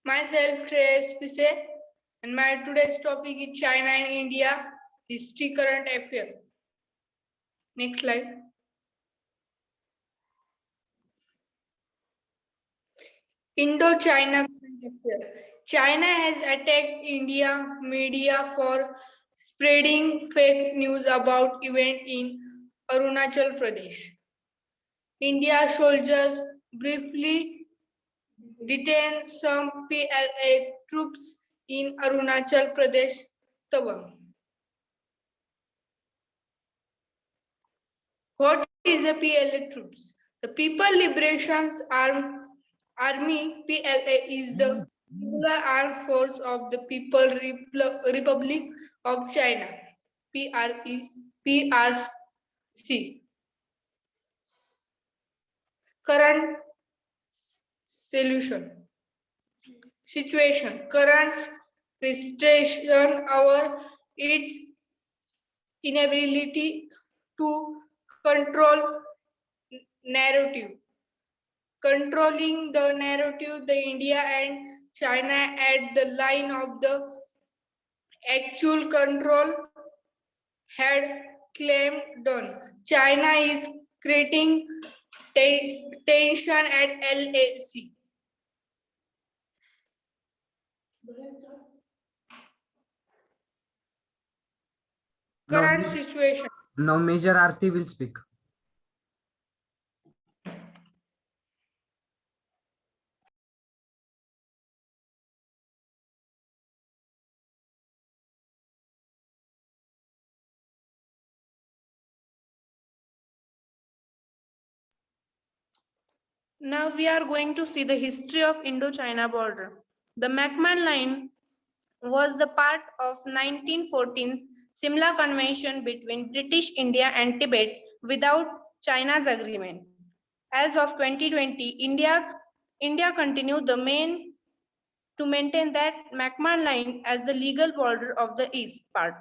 Myself, Shreyas Pise, and my today's topic is China and India, history, current affair. Next slide. Indo-China current affair. China has attacked India media for spreading fake news about event in Arunachal Pradesh. India soldiers briefly detained some PLA troops in Arunachal Pradesh, Tawang. What is the PLA troops? The People Liberation Army PLA is the regular armed force of the People Republic of China. PRC. Current situation. Current frustration over its inability to control narrative. Controlling the narrative, the India and China at the line of the actual control had claimed done. China is creating tension at LAC. Current situation. Now Major Aarti will speak. Now we are going to see the history of Indo-China border. The McMahon Line was the part of 1914 Simla Convention between British India and Tibet without China's agreement. As of 2020, India continued to maintain that McMahon Line as the legal border of the east part.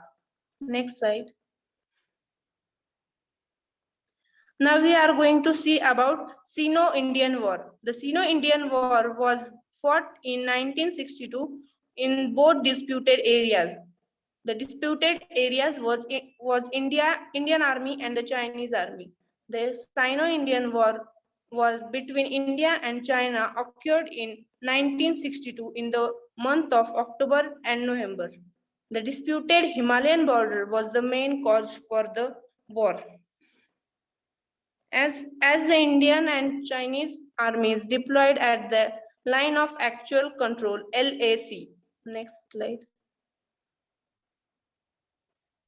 Next slide. Now we are going to see about Sino-Indian War. The Sino-Indian War was fought in 1962 in both disputed areas. The disputed areas was Indian Army and the Chinese Army. The Sino-Indian War was between India and China occurred in 1962 in the month of October and November. The disputed Himalayan border was the main cause for the war. As the Indian and Chinese armies deployed at the line of actual control, LAC. Next slide.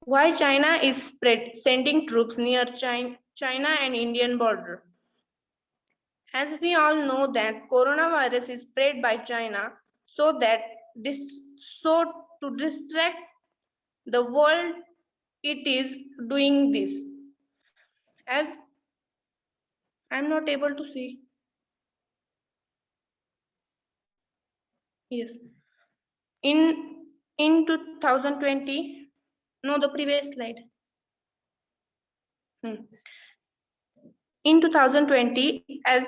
Why China is sending troops near China and Indian border? As we all know that coronavirus is spread by China, so to distract the world, it is doing this. As I'm not able to see. Yes. In 2020, no, the previous slide. In 2020, as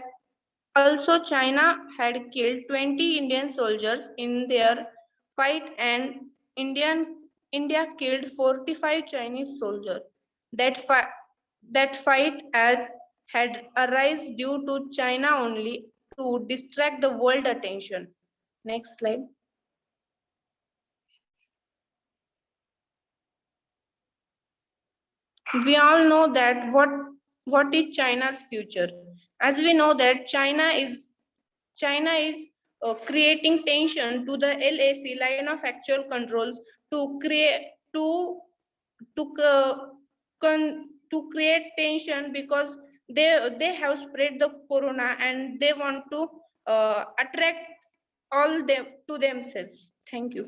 also China had killed 20 Indian soldiers in their fight, and India killed 45 Chinese soldiers. That fight had arisen due to China only to distract the world attention. Next slide. We all know that what is China's future. As we know that China is creating tension to the LAC line of actual controls to create tension because they have spread the corona and they want to attract all them to themselves. Thank you.